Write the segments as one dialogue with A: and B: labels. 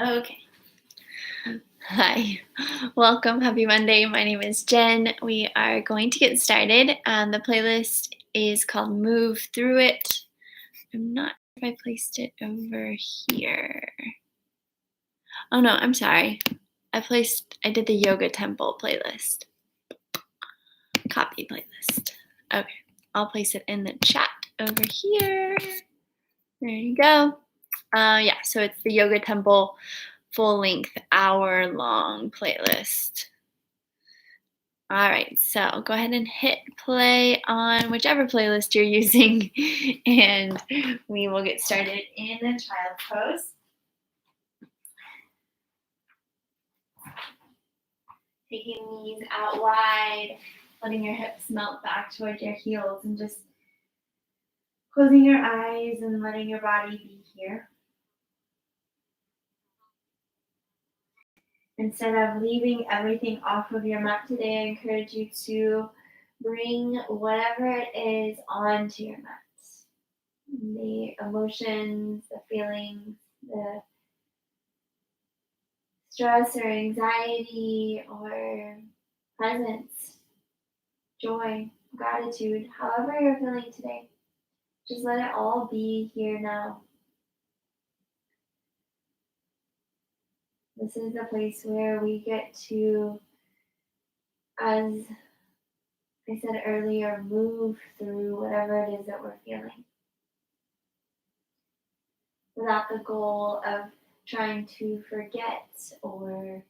A: Okay. Hi. Welcome. Happy Monday. My name is Jen. We are going to get started. The playlist is called Move Through It. I'm not sure if I placed it over here. Oh no, I'm sorry. I did the Yoga Temple playlist. Copy playlist. Okay. I'll place it in the chat over here. There you go. So it's the Yoga Temple full length hour-long playlist. All right, so go ahead and hit play on whichever playlist you're using, and we will get started in the child pose. Taking knees out wide, letting your hips melt back towards your heels, and just closing your eyes and letting your body be here. Instead of leaving everything off of your mat today, I encourage you to bring whatever it is onto your mat. The emotions, the feelings, the stress or anxiety or presence, joy, gratitude, however you're feeling today. Just let it all be here now. This is the place where we get to, as I said earlier, move through whatever it is that we're feeling, without the goal of trying to forget or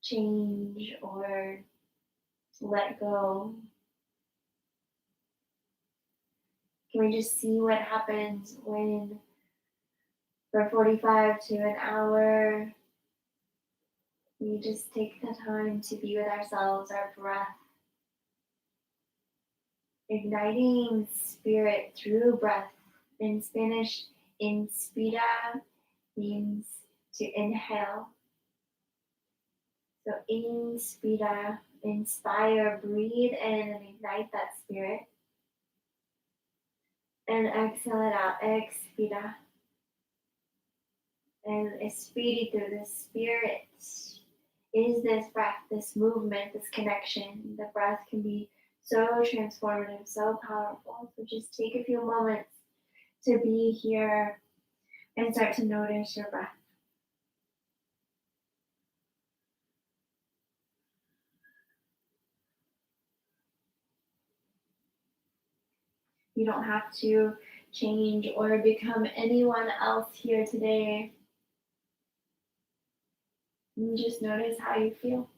A: change or let go. Can we just see what happens when, for 45 to an hour, we just take the time to be with ourselves, our breath, igniting spirit through breath. In Spanish, inspira means to inhale. So inspira, inspire, breathe in and ignite that spirit. And exhale it out, expira. And espíritu, the spirit, is this breath, this movement, this connection. The breath can be so transformative, so powerful. So just take a few moments to be here and start to notice your breath. You don't have to change or become anyone else here today. And just notice how you feel.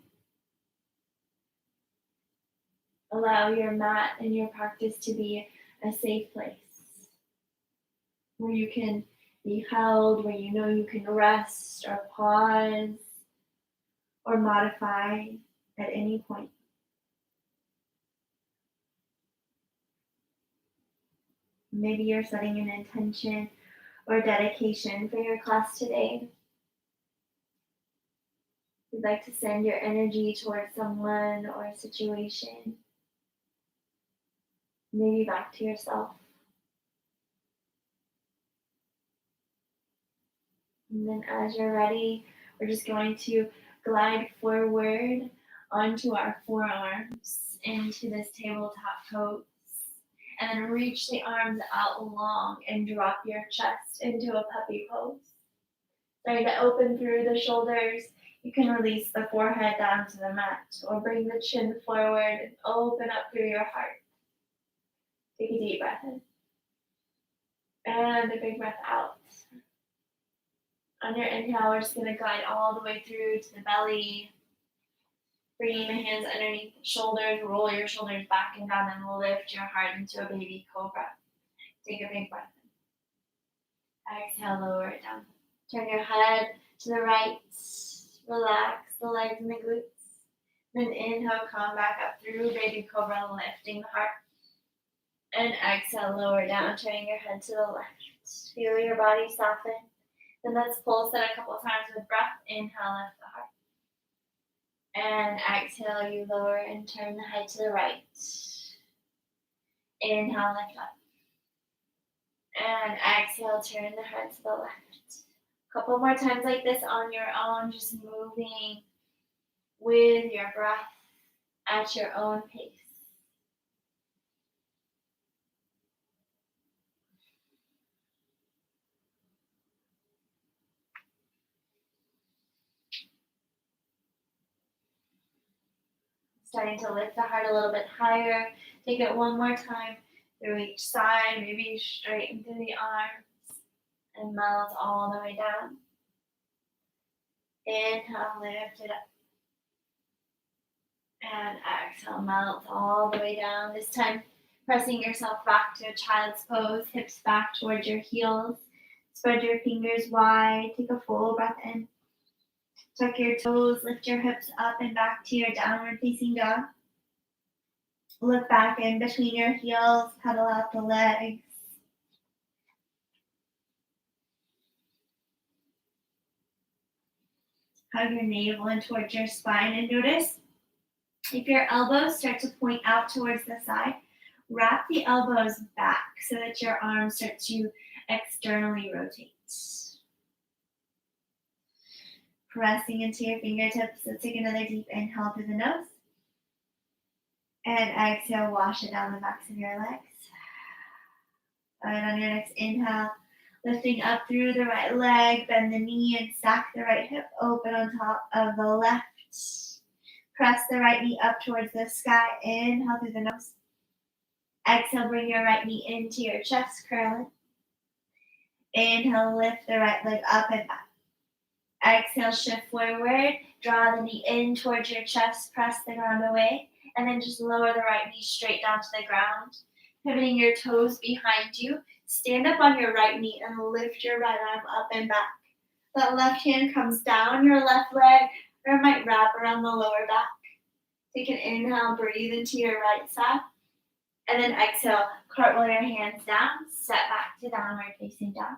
A: Allow your mat and your practice to be a safe place where you can be held, where you know you can rest or pause or modify at any point. Maybe you're setting an intention or dedication for your class today. You'd like to send your energy towards someone or a situation, maybe back to yourself. And then as you're ready, we're just going to glide forward onto our forearms into this tabletop pose. And then reach the arms out long and drop your chest into a puppy pose. Starting to open through the shoulders. You can release the forehead down to the mat or bring the chin forward and open up through your heart. Take a deep breath in. And a big breath out. On your inhale, we're just going to glide all the way through to the belly. Bringing the hands underneath the shoulders, roll your shoulders back and down, and lift your heart into a baby cobra. Take a big breath in. Exhale, lower it down. Turn your head to the right. Relax the legs and the glutes. Then inhale, come back up through baby cobra, lifting the heart. And exhale, lower down, turning your head to the left. Feel your body soften. Then let's pulse it a couple of times with breath. Inhale, lift the heart. And exhale, you lower and turn the head to the right. Inhale, lift up. And exhale, turn the head to the left. Couple more times like this on your own, just moving with your breath at your own pace. Starting to lift the heart a little bit higher. Take it one more time through each side, maybe straighten through the arms and melt all the way down. Inhale, lift it up. And exhale, melt all the way down. This time, pressing yourself back to a child's pose, hips back towards your heels. Spread your fingers wide. Take a full breath in. Tuck your toes, lift your hips up and back to your downward facing dog. Look back in between your heels, pedal out the legs. Hug your navel in towards your spine and notice if your elbows start to point out towards the side, wrap the elbows back so that your arms start to externally rotate. Pressing into your fingertips. Let's take another deep inhale through the nose. And exhale, wash it down the backs of your legs. And on your next inhale, lifting up through the right leg, bend the knee and stack the right hip open on top of the left. Press the right knee up towards the sky. Inhale through the nose. Exhale, bring your right knee into your chest, curl it. Inhale, lift the right leg up and back. Exhale, shift forward. Draw the knee in towards your chest. Press the ground away. And then just lower the right knee straight down to the ground. Pivoting your toes behind you. Stand up on your right knee and lift your right arm up and back. That left hand comes down your left leg, or it might wrap around the lower back. Take an inhale, breathe into your right side. And then exhale, cartwheel your hands down, step back to downward facing dog.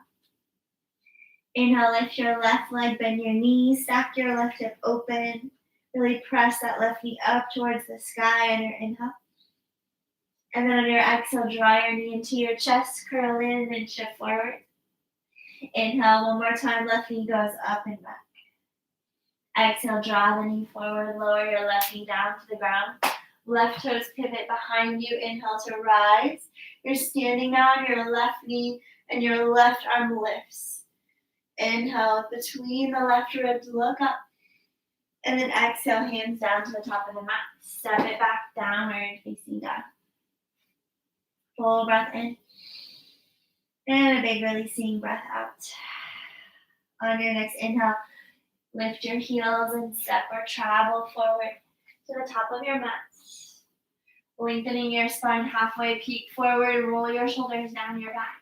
A: Inhale, lift your left leg, bend your knees, stack your left hip open. Really press that left knee up towards the sky on your inhale. And then on your exhale, draw your knee into your chest, curl in and shift forward. Inhale, one more time, left knee goes up and back. Exhale, draw the knee forward, lower your left knee down to the ground. Left toes pivot behind you, inhale to rise. You're standing now on your left knee and your left arm lifts. Inhale, between the left ribs, look up. And then exhale, hands down to the top of the mat. Step it back, downward facing dog. Full breath in. And a big releasing breath out. On your next inhale, lift your heels and step or travel forward to the top of your mat. Lengthening your spine halfway, peek forward, roll your shoulders down your back.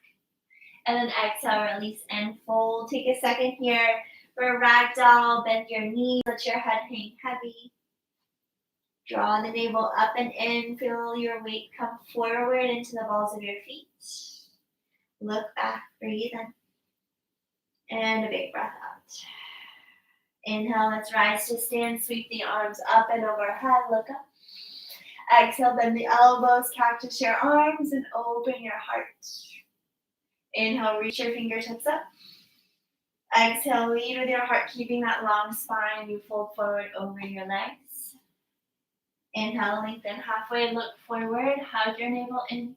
A: And then exhale, release and fold. Take a second here for ragdoll. Bend your knees, let your head hang heavy. Draw the navel up and in. Feel your weight come forward into the balls of your feet. Look back, breathe in. And a big breath out. Inhale, let's rise to stand. Sweep the arms up and overhead. Look up. Exhale, bend the elbows, cactus your arms, and open your heart. Inhale, reach your fingertips up. Exhale, lead with your heart, keeping that long spine. You fold forward over your legs. Inhale, lengthen halfway, look forward, hug your navel in.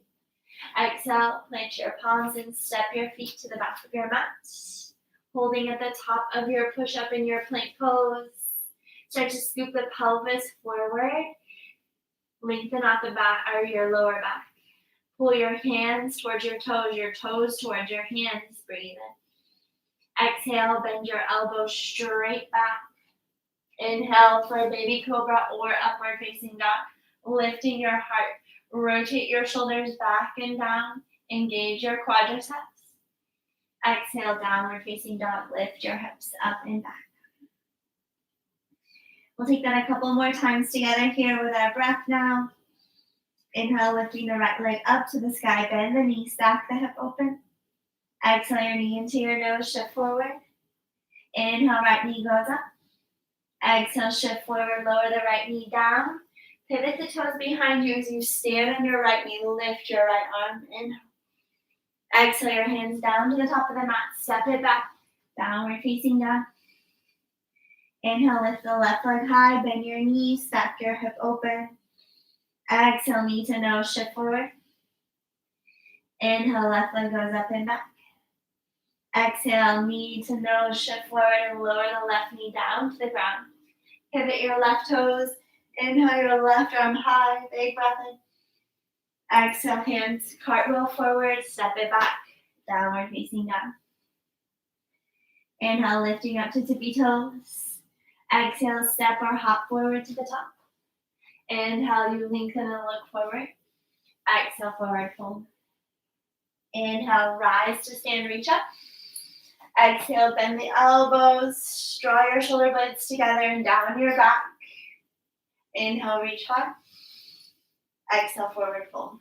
A: Exhale, plant your palms and step your feet to the back of your mat. Holding at the top of your push-up in your plank pose. Start to scoop the pelvis forward. Lengthen out the back or your lower back. Pull your hands towards your toes towards your hands. Breathe in. Exhale, bend your elbows straight back. Inhale for a baby cobra or upward facing dog. Lifting your heart. Rotate your shoulders back and down. Engage your quadriceps. Exhale, downward facing dog. Lift your hips up and back. We'll take that a couple more times together here with our breath now. Inhale, lifting the right leg up to the sky. Bend the knee, stack the hip open. Exhale, your knee into your nose, shift forward. Inhale, right knee goes up. Exhale, shift forward, lower the right knee down. Pivot the toes behind you as you stand on your right knee. Lift your right arm. Inhale. Exhale, your hands down to the top of the mat. Step it back. downward facing dog. Inhale, lift the left leg high, bend your knees, stack your hip open. Exhale, knee to nose, shift forward. Inhale, left leg goes up and back. Exhale, knee to nose, shift forward and lower the left knee down to the ground. Pivot your left toes. Inhale your left arm high, big breath in. Exhale, hands cartwheel forward, step it back, downward facing dog. Inhale, lifting up to tippy toes. Exhale, step or hop forward to the top. Inhale, you lengthen and look forward. Exhale, forward fold. Inhale, rise to stand, reach up. Exhale, bend the elbows, draw your shoulder blades together and down your back. Inhale, reach high. Exhale, forward fold.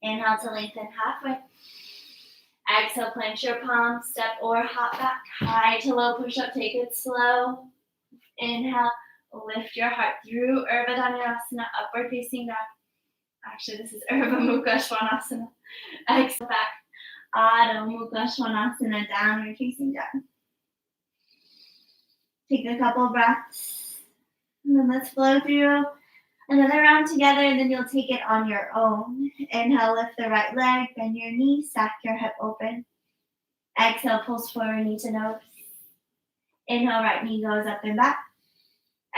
A: Inhale to lengthen halfway. Exhale, plant your palms, step or hop back. High to low push-up, take it slow. Inhale, lift your heart through Urdhva Dhanurasana, upward facing dog. Actually, this is Urdhva Mukha Svanasana. Exhale back. Adho Mukha Svanasana, downward facing dog. Take a couple breaths. And then let's flow through another round together, and then you'll take it on your own. Inhale, lift the right leg, bend your knee, stack your hip open. Exhale, pulse forward, knee to nose. Inhale, right knee goes up and back.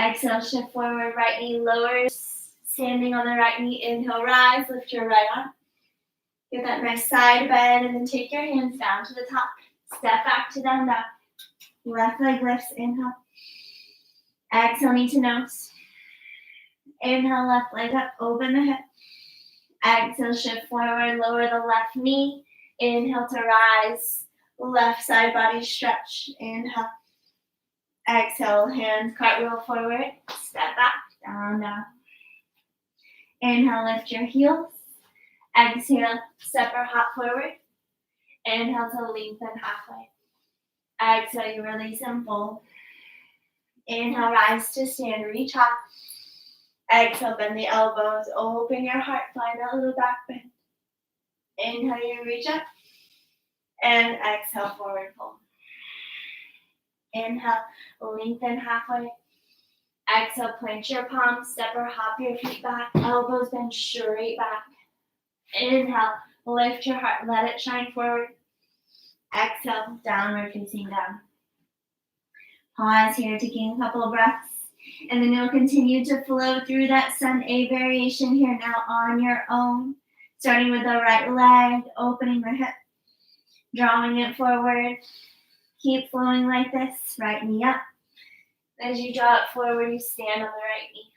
A: Exhale, shift forward, right knee lowers, standing on the right knee. Inhale, rise, lift your right arm. Get that nice side bend, and then take your hands down to the top. Step back to down dog. Left leg lifts, inhale. Exhale, knee to nose. Inhale, left leg up, open the hip. Exhale, shift forward, lower the left knee. Inhale to rise, left side body stretch. Inhale. Exhale, hands cartwheel forward, step back, down, down. Inhale, lift your heels. Exhale, step or hop forward. Inhale to lengthen halfway. Exhale, you release and fold. Inhale, rise to stand, reach high. Exhale, bend the elbows, open your heart, find that little back bend. Inhale, you reach up. And exhale, forward fold. Inhale, lengthen halfway. Exhale, plant your palms, step or hop your feet back, elbows bend straight back. Inhale, lift your heart, let it shine forward. Exhale, downward facing down. Pause here, taking a couple of breaths. And then you'll continue to flow through that Sun A variation here now on your own. Starting with the right leg, opening the hip, drawing it forward. Keep flowing like this, right knee up. As you draw it forward, you stand on the right knee.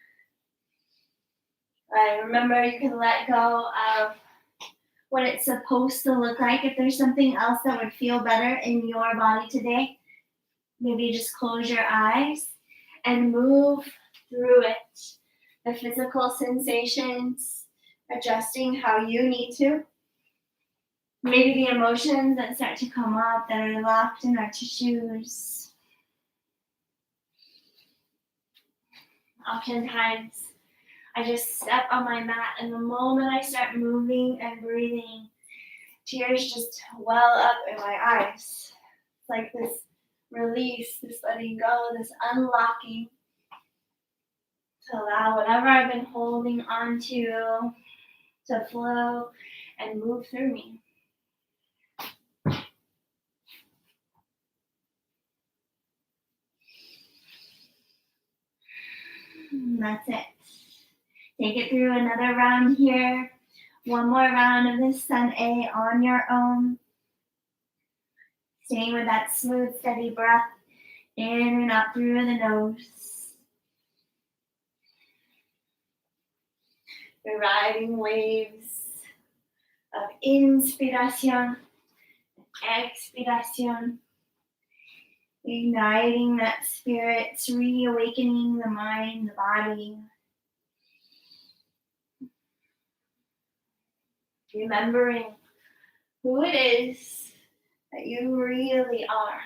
A: Remember, you can let go of what it's supposed to look like. If there's something else that would feel better in your body today, maybe just close your eyes and move through it. The physical sensations, adjusting how you need to. Maybe the emotions that start to come up that are locked in our tissues. Oftentimes, I just step on my mat, and the moment I start moving and breathing, tears just well up in my eyes. It's like this release, this letting go, this unlocking to allow whatever I've been holding on to flow and move through me. And that's it. Take it through another round here. One more round of this Sun A on your own. Staying with that smooth, steady breath in and out through the nose. We're riding waves of inspiration, expiration. Igniting that spirit, reawakening the mind, the body. Remembering who it is that you really are.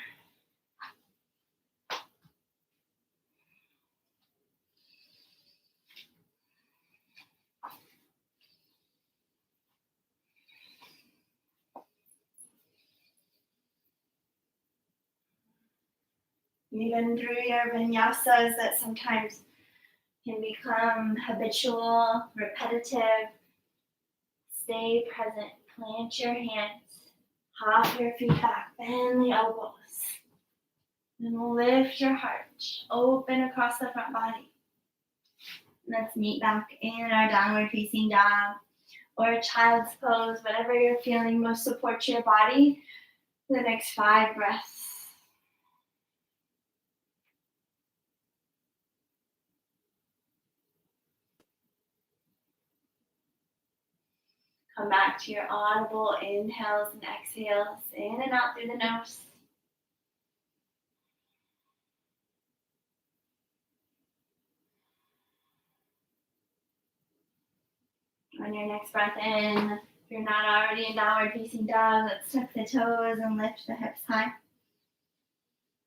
A: Even through your vinyasas that sometimes can become habitual, repetitive, stay present. Plant your hands, hop your feet back, bend the elbows, and lift your heart, open across the front body. Let's meet back in our downward facing dog or child's pose, whatever you're feeling most supports your body for the next 5 breaths. Come back to your audible inhales and exhales, in and out through the nose. On your next breath in, if you're not already in downward facing dog, let's tuck the toes and lift the hips high.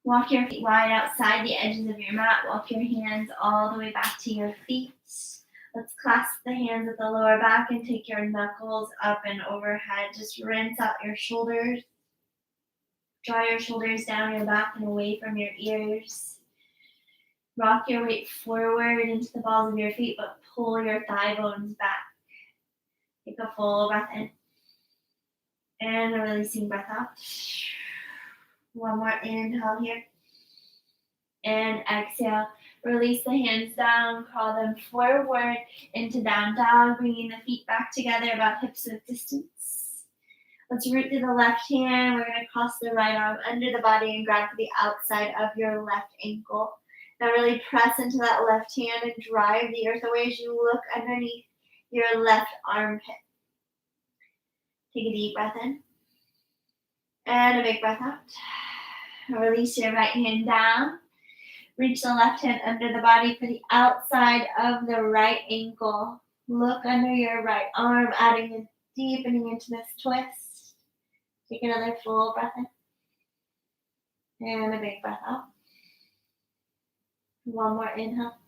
A: Walk your feet wide outside the edges of your mat. Walk your hands all the way back to your feet. Let's clasp the hands at the lower back and take your knuckles up and overhead. Just rinse out your shoulders. Draw your shoulders down your back and away from your ears. Rock your weight forward into the balls of your feet, but pull your thigh bones back. Take a full breath in. And a releasing breath out. One more inhale here. And exhale. Release the hands down, crawl them forward into down dog, bringing the feet back together about hips width distance. Let's root through the left hand. We're going to cross the right arm under the body and grab to the outside of your left ankle. Now really press into that left hand and drive the earth away as you look underneath your left armpit. Take a deep breath in. And a big breath out. Release your right hand down. Reach the left hand under the body for the outside of the right ankle. Look under your right arm, adding and deepening into this twist. Take another full breath in. And a big breath out. One more inhale.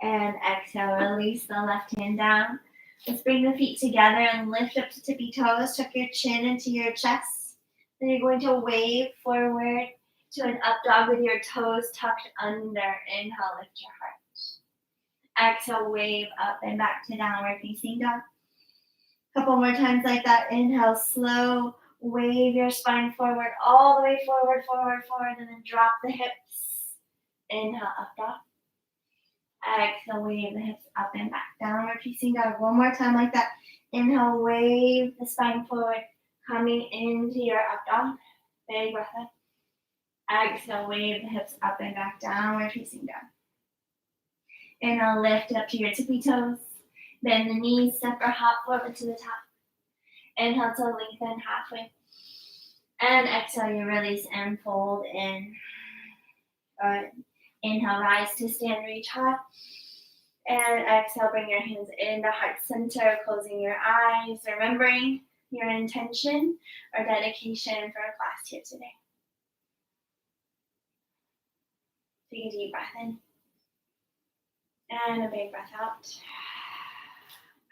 A: And exhale, release the left hand down. Let's bring the feet together and lift up to tippy toes. Tuck your chin into your chest. Then you're going to wave forward to an up dog with your toes tucked under. Inhale, lift your heart. Exhale, wave up and back to downward facing dog. Couple more times like that. Inhale, slow, wave your spine forward, all the way forward, and then drop the hips. Inhale, up dog. Exhale, wave the hips up and back. Downward facing dog. One more time like that. Inhale, wave the spine forward, coming into your up dog. Big breath in. Exhale, wave the hips up and back, downward facing dog. Inhale, lift up to your tippy toes. Bend the knees, step or hop forward to the top. Inhale to lengthen halfway. And exhale, you release and fold in. Good. Inhale, rise to stand, reach high. And exhale, bring your hands into heart center, closing your eyes, remembering your intention or dedication for a class here today. Take a deep breath in. And a big breath out.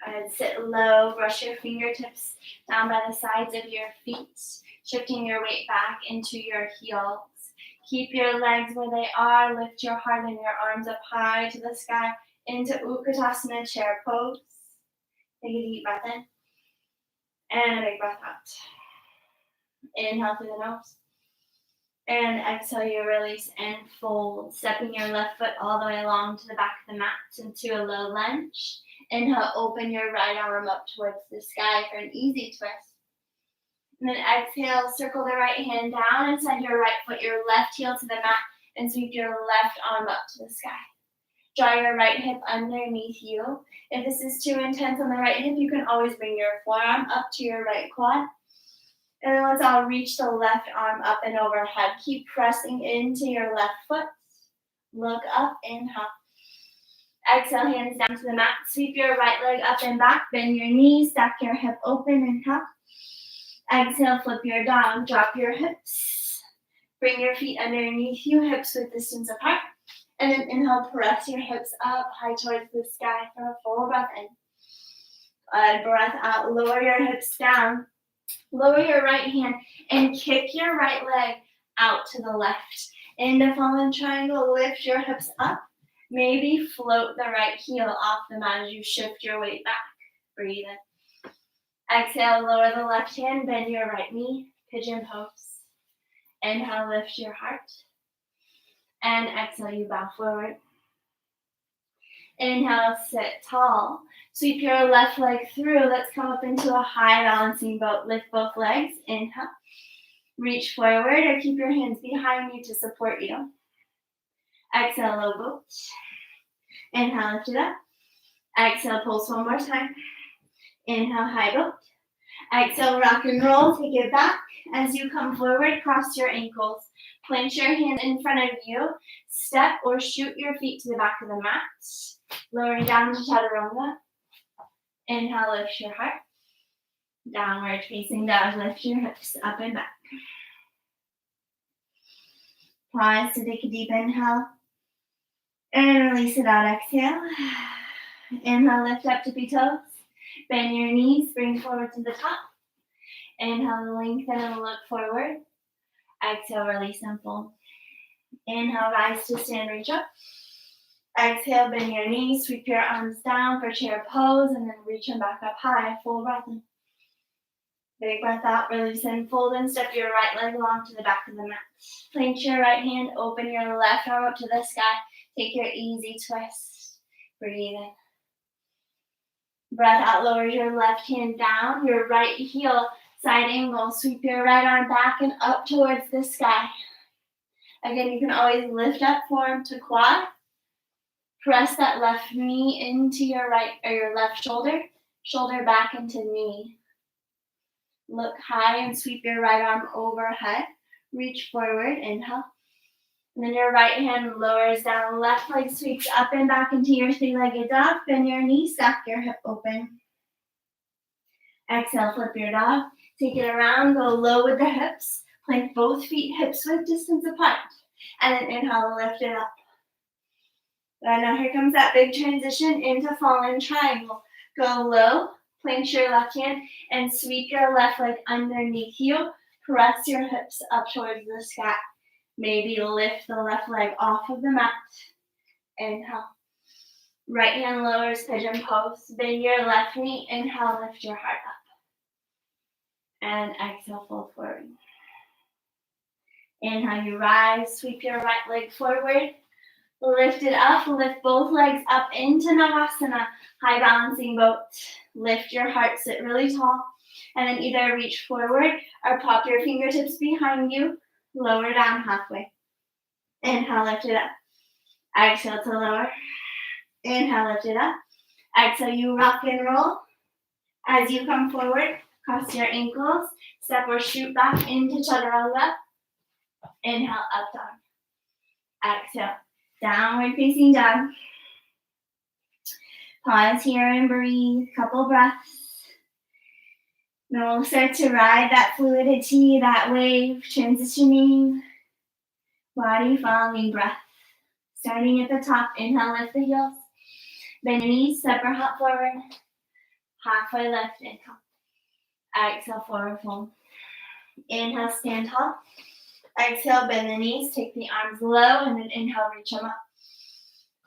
A: And sit low, brush your fingertips down by the sides of your feet, shifting your weight back into your heels. Keep your legs where they are, lift your heart and your arms up high to the sky into Utkatasana chair pose. Take a deep breath in. And a big breath out. Inhale through the nose. And exhale, you release and fold, stepping your left foot all the way along to the back of the mat into a low lunge. Inhale, open your right arm up towards the sky for an easy twist. And then exhale, circle the right hand down and send your right foot, your left heel to the mat, and sweep your left arm up to the sky. Draw your right hip underneath you. If this is too intense on the right hip, you can always bring your forearm up to your right quad. And then let's all reach the left arm up and overhead. Keep pressing into your left foot. Look up, inhale. Exhale, hands down to the mat. Sweep your right leg up and back. Bend your knees, stack your hip open, inhale. Exhale, flip your dog, drop your hips. Bring your feet underneath you, hips width distance apart. And then inhale, press your hips up high towards the sky for a full breath in. Breath out, lower your hips down. Lower your right hand and kick your right leg out to the left. Into fallen triangle, lift your hips up. Maybe float the right heel off the mat as you shift your weight back. Breathe in. Exhale, lower the left hand, bend your right knee, pigeon pose. Inhale, lift your heart. And exhale, you bow forward. Inhale, sit tall. Sweep your left leg through. Let's come up into a high balancing boat. Lift both legs. Inhale. Reach forward or keep your hands behind you to support you. Exhale, low boat. Inhale, lift it up. Exhale, pulse one more time. Inhale, high boat. Exhale, rock and roll. Take it back. As you come forward, cross your ankles. Plant your hand in front of you. Step or shoot your feet to the back of the mat. Lowering down to chaturanga. Inhale, lift your heart. Downward facing dog, lift your hips up and back. Pause to take a deep inhale. And release it out, exhale. Inhale, lift up tippy toes. Bend your knees, bring forward to the top. Inhale, lengthen and look forward. Exhale, release and fold. Inhale, rise to stand, reach up. Exhale, bend your knees, sweep your arms down for chair pose, and then reach them back up high. Full breath in. Big breath out, release and fold, and step your right leg along to the back of the mat. Plant your right hand, open your left arm up to the sky. Take your easy twist. Breathe in. Breath out, lower your left hand down, your right heel, side angle. Sweep your right arm back and up towards the sky. Again, you can always lift up form to quad. Press that left knee into your right or your left shoulder. Shoulder back into knee. Look high and sweep your right arm overhead. Reach forward, inhale. And then your right hand lowers down. Left leg sweeps up and back into your three-legged dog. Bend your knee, stack your hip open. Exhale, flip your dog. Take it around, go low with the hips. Plant both feet hips width distance apart. And then inhale, lift it up. And now here comes that big transition into fallen triangle. Go low, plant your left hand, and sweep your left leg underneath you. Press your hips up towards the sky. Maybe lift the left leg off of the mat. Inhale. Right hand lowers, pigeon pose. Bend your left knee. Inhale, lift your heart up. And exhale, fold forward. Inhale, you rise. Sweep your right leg forward. Lift it up. Lift both legs up into Navasana. High balancing boat. Lift your heart. Sit really tall. And then either reach forward or pop your fingertips behind you. Lower down halfway. Inhale, lift it up. Exhale to lower. Inhale, lift it up. Exhale, you rock and roll. As you come forward, cross your ankles. Step or shoot back into chaturanga. Inhale, up dog. Exhale, downward facing dog. Pause here and breathe. Couple breaths. Then we'll start to ride that fluidity, that wave, transitioning, body following breath. Starting at the top, inhale, lift the heels. Bend your knees, step or hop forward. Halfway lift, inhale. Exhale, forward fold. Inhale, stand tall. Exhale, bend the knees, take the arms low, and then inhale, reach them up.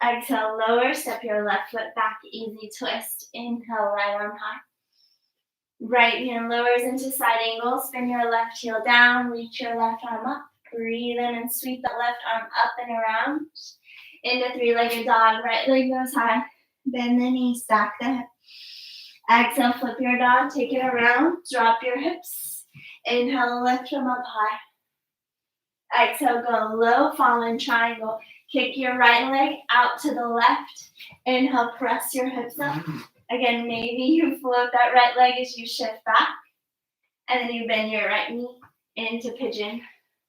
A: Exhale, lower, step your left foot back, easy twist. Inhale, right arm high. Right hand lowers into side angle. Spin your left heel down. Reach your left arm up. Breathe in and sweep the left arm up and around. Into three-legged dog. Right leg goes high. Bend the knee. Stack the hip. Exhale, flip your dog. Take it around. Drop your hips. Inhale, lift them up high. Exhale, go low. Fallen triangle. Kick your right leg out to the left. Inhale, press your hips up. Again, maybe you float that right leg as you shift back. And then you bend your right knee into pigeon.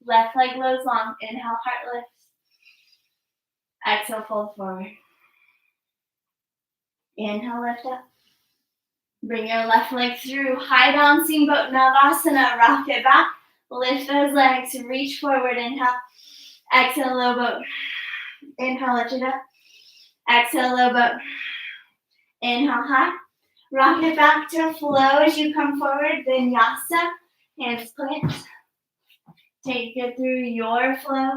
A: Left leg lows long. Inhale, heart lifts. Exhale, fold forward. Inhale, lift up. Bring your left leg through. High balancing boat, Navasana. Rock it back. Lift those legs. Reach forward. Inhale. Exhale, low boat. Inhale, lift it up. Exhale, low boat. Inhale, high. Rock it back to flow as you come forward. Vinyasa. Hands plant. Take it through your flow.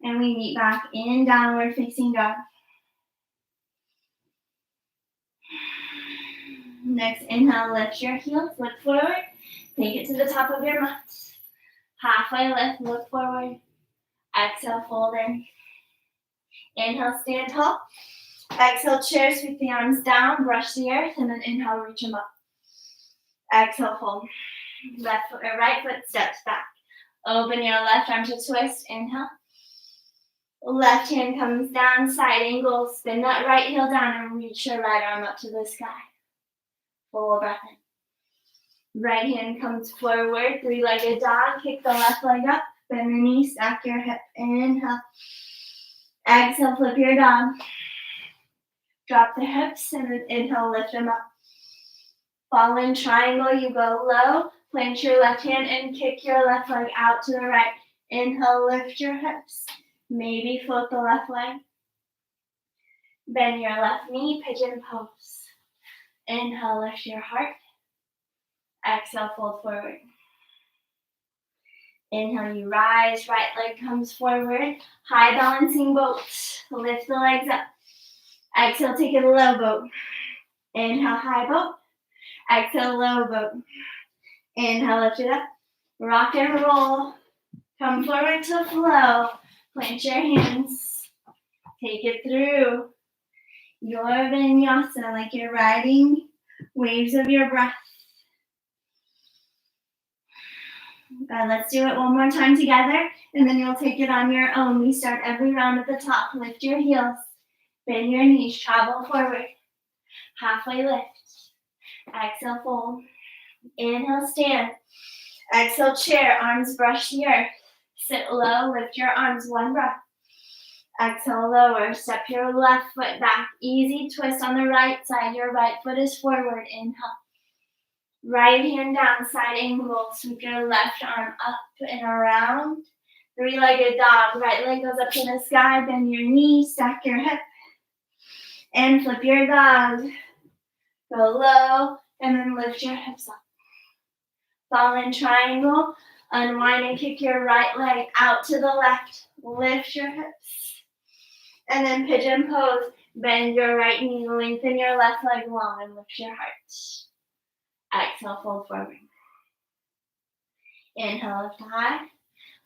A: And we meet back in downward facing dog. Next inhale, lift your heels, look forward. Take it to the top of your mat. Halfway lift, look forward. Exhale, fold in. Inhale, stand tall. Exhale, chair, sweep the arms down, brush the earth, and then inhale, reach them up. Exhale, fold. Left foot or right foot steps back. Open your left arm to twist. Inhale. Left hand comes down, side angle. Spin that right heel down and reach your right arm up to the sky. Full breath in. Right hand comes forward, three-legged dog. Kick the left leg up. Bend the knee, stack your hip. Inhale. Exhale, flip your dog. Drop the hips and then inhale, lift them up. Fallen triangle, you go low. Plant your left hand and kick your left leg out to the right. Inhale, lift your hips. Maybe float the left leg. Bend your left knee, pigeon pose. Inhale, lift your heart. Exhale, fold forward. Inhale, you rise, right leg comes forward. High balancing boat. Lift the legs up. Exhale, take it a low boat. Inhale, high boat. Exhale, low boat. Inhale, lift it up. Rock and roll. Come forward to flow. Plant your hands. Take it through your vinyasa like you're riding waves of your breath. Let's do it one more time together, and then you'll take it on your own. We start every round at the top. Lift your heels. Bend your knees. Travel forward. Halfway lift. Exhale, fold. Inhale, stand. Exhale, chair. Arms brush the earth. Sit low. Lift your arms. One breath. Exhale, lower. Step your left foot back. Easy twist on the right side. Your right foot is forward. Inhale. Right hand down, side angle. Sweep your left arm up and around. Three-legged dog. Right leg goes up to the sky. Bend your knee. Stack your hip. And flip your dog. Go low. And then lift your hips up. Fallen triangle. Unwind and kick your right leg out to the left. Lift your hips. And then pigeon pose. Bend your right knee. Lengthen your left leg long and lift your heart. Exhale, fold forward. Inhale, lift high.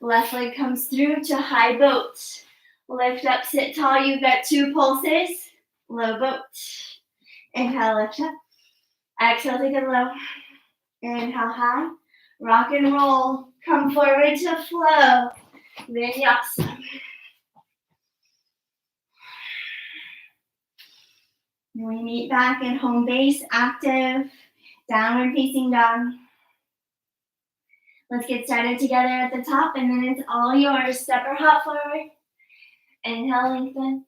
A: Left leg comes through to high boat. Lift up, sit tall. You've got two pulses. Low boat. Inhale, lift up. Exhale, take it low. Inhale, high. Rock and roll. Come forward to flow. Vinyasa. We meet back in home base, active, downward facing dog. Let's get started together at the top, and then it's all yours. Step or hop forward. Inhale, lengthen.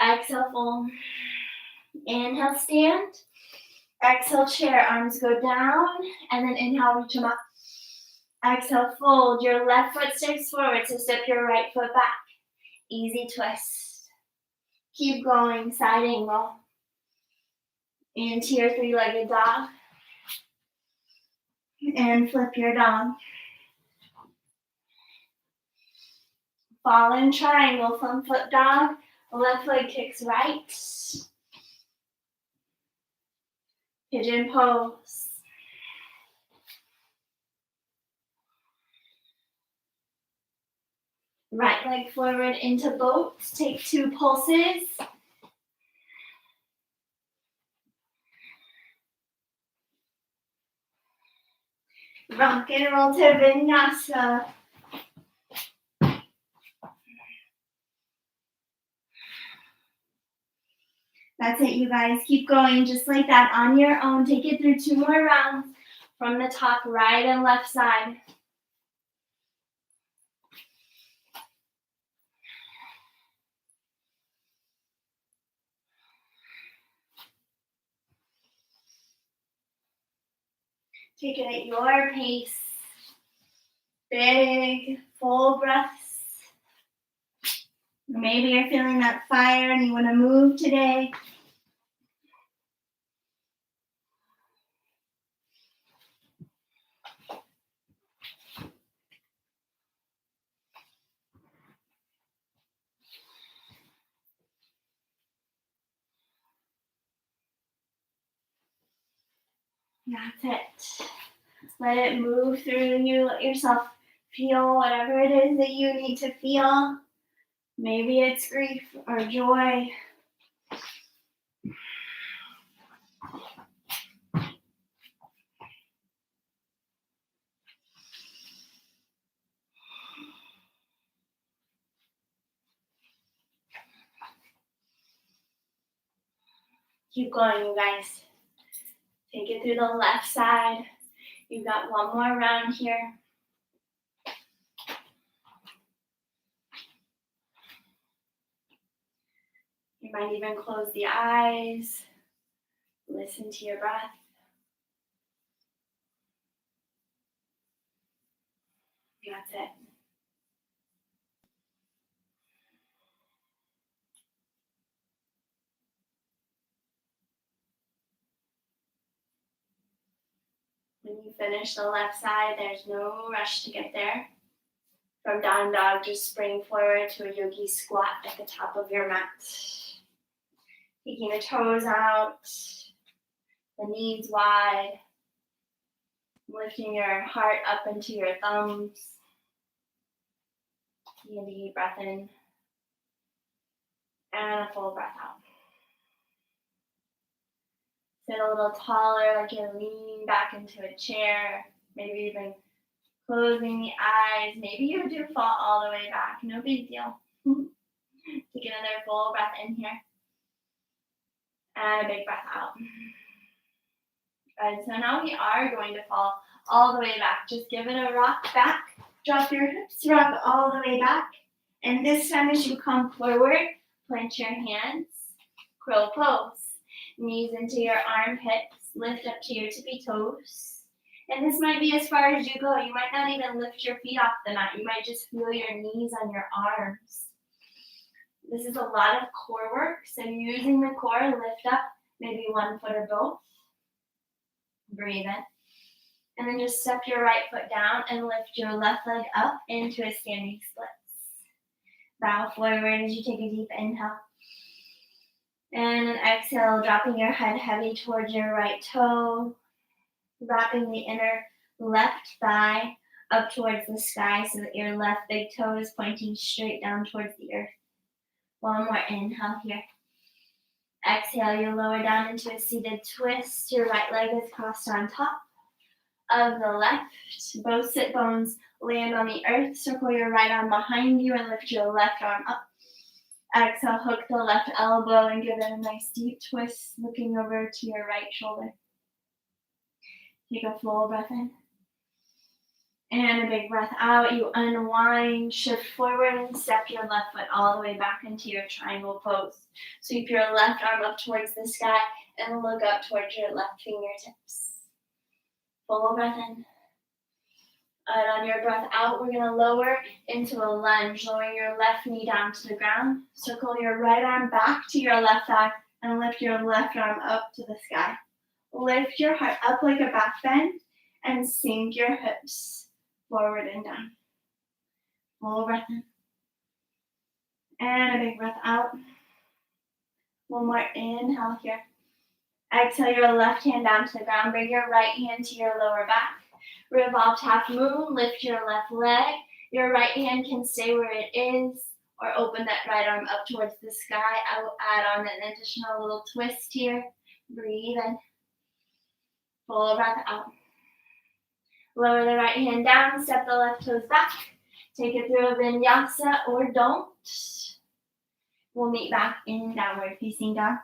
A: Exhale, fold. Inhale, stand. Exhale, chair. Arms go down, and then inhale, reach them up. Exhale, fold. Your left foot steps forward, so step your right foot back. Easy twist. Keep going, side angle. Into your three-legged dog. And flip your dog. Fallen triangle, front foot dog. Left leg kicks right. Pigeon pose. Right leg forward into boat. Take two pulses. Rock and roll to vinyasa. That's it, you guys. Keep going just like that on your own. Take it through two more rounds from the top, right and left side. Take it at your pace. Big, full breaths. Maybe you're feeling that fire and you want to move today. That's it. Let it move through you. Let yourself feel whatever it is that you need to feel. Maybe it's grief or joy. Keep going, you guys. Take it through the left side. You've got one more round here. You might even close the eyes. Listen to your breath. That's it. When you finish the left side, there's no rush to get there. From down dog, just spring forward to a yogi squat at the top of your mat. Taking the toes out, the knees wide, lifting your heart up into your thumbs. Taking a deep breath in and a full breath out. Sit a little taller, like you're leaning back into a chair, maybe even closing the eyes. Maybe you do fall all the way back, no big deal. Take another full breath in here. And a big breath out. Good, so now we are going to fall all the way back. Just give it a rock back. Drop your hips, rock all the way back. And this time as you come forward, plant your hands, crow pose. Knees into your armpits, lift up to your tippy toes. And this might be as far as you go. You might not even lift your feet off the mat. You might just feel your knees on your arms. This is a lot of core work, so using the core, lift up maybe one foot or both. Breathe in. And then just step your right foot down and lift your left leg up into a standing splits. Bow forward as you take a deep inhale. And an exhale, dropping your head heavy towards your right toe, wrapping the inner left thigh up towards the sky so that your left big toe is pointing straight down towards the earth. One more inhale here. Exhale, you lower down into a seated twist. Your right leg is crossed on top of the left. Both sit bones land on the earth. Circle your right arm behind you and lift your left arm up. Exhale, hook the left elbow and give it a nice deep twist, looking over to your right shoulder. Take a full breath in. And a big breath out. You unwind, shift forward, and step your left foot all the way back into your triangle pose. Sweep your left arm up towards the sky and look up towards your left fingertips. Full breath in. And on your breath out, we're going to lower into a lunge, lowering your left knee down to the ground. Circle your right arm back to your left thigh and lift your left arm up to the sky. Lift your heart up like a back bend and sink your hips forward and down. Full breath in. And a big breath out. One more inhale here. Exhale your left hand down to the ground. Bring your right hand to your lower back. Revolved half moon, lift your left leg. Your right hand can stay where it is or open that right arm up towards the sky. I will add on an additional little twist here. Breathe in. Full breath out. Lower the right hand down, step the left toes back. Take it through a vinyasa or don't. We'll meet back in downward facing dog.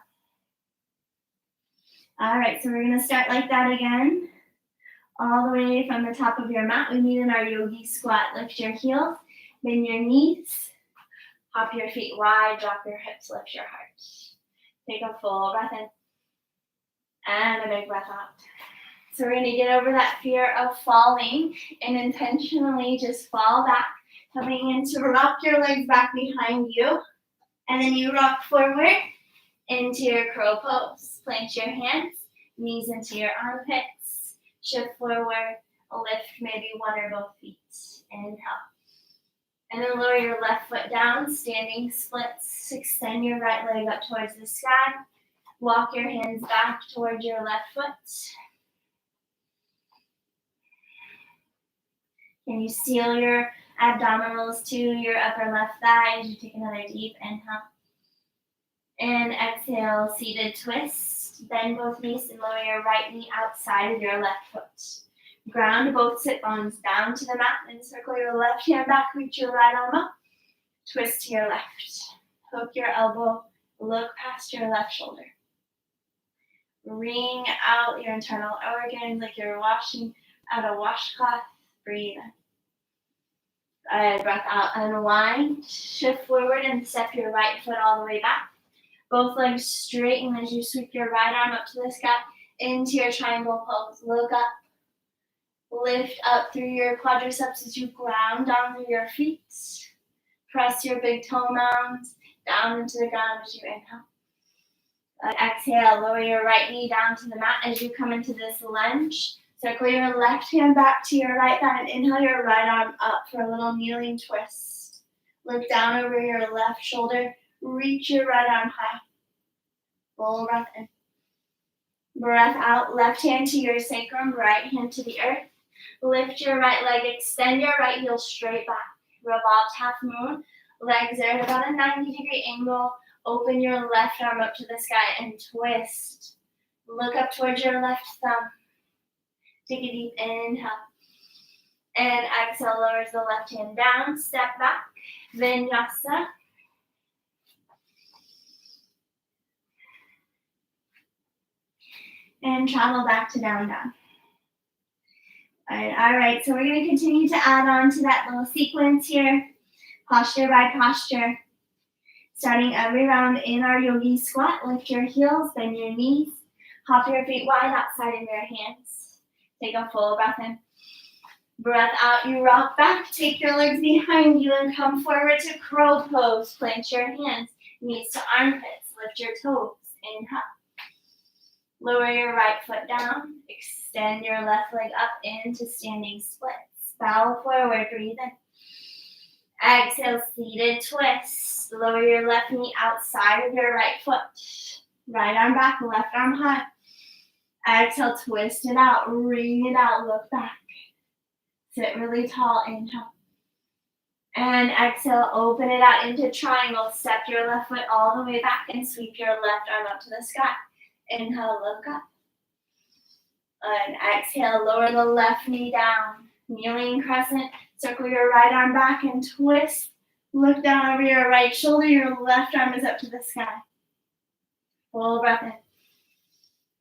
A: All right, so we're going to start like that again. All the way from the top of your mat, we meet in our yogi squat. Lift your heels, bend your knees, hop your feet wide, drop your hips, lift your heart. Take a full breath in and a big breath out. So we're going to get over that fear of falling and intentionally just fall back, coming in to rock your legs back behind you. And then you rock forward into your crow pose. Plant your hands, knees into your armpits. Shift forward, lift maybe one or both feet. Inhale. And then lower your left foot down, standing splits. Extend your right leg up towards the sky. Walk your hands back towards your left foot. Can you seal your abdominals to your upper left thigh as you take another deep inhale? And exhale, seated twist. Bend both knees and lower your right knee outside of your left foot. Ground both sit bones down to the mat and circle your left hand back, reach your right arm up. Twist to your left. Hook your elbow, look past your left shoulder. Wring out your internal organs like you're washing out a washcloth. Breathe in. Breath out, unwind. Shift forward and step your right foot all the way back. Both legs straighten as you sweep your right arm up to the sky into your triangle pose. Look up. Lift up through your quadriceps as you ground down through your feet. Press your big toe mounds down into the ground as you inhale. Exhale, lower your right knee down to the mat as you come into this lunge. Circle your left hand back to your right thigh and inhale your right arm up for a little kneeling twist. Look down over your left shoulder. Reach your right arm high. Full breath in. Breath out, left hand to your sacrum, right hand to the earth. Lift your right leg, extend your right heel straight back. Revolve half moon. Legs are at about a 90-degree angle. Open your left arm up to the sky and twist. Look up towards your left thumb. Take a deep inhale. And exhale, lowers the left hand down. Step back. Vinyasa. And travel back to down dog. All right, so we're going to continue to add on to that little sequence here, posture by posture. Starting every round in our yogi squat, lift your heels, bend your knees, hop your feet wide outside of your hands. Take a full breath in. Breath out, you rock back, take your legs behind you and come forward to crow pose. Plant your hands, knees to armpits, lift your toes, inhale. Lower your right foot down, extend your left leg up into standing splits. Bow forward, breathe in. Exhale, seated twist. Lower your left knee outside of your right foot. Right arm back, left arm high. Exhale, twist it out, wring it out, look back. Sit really tall, inhale. And exhale, open it out into triangle. Step your left foot all the way back and sweep your left arm up to the sky. Inhale, look up. And exhale, lower the left knee down. Kneeling crescent, circle your right arm back and twist. Look down over your right shoulder. Your left arm is up to the sky. Full breath in.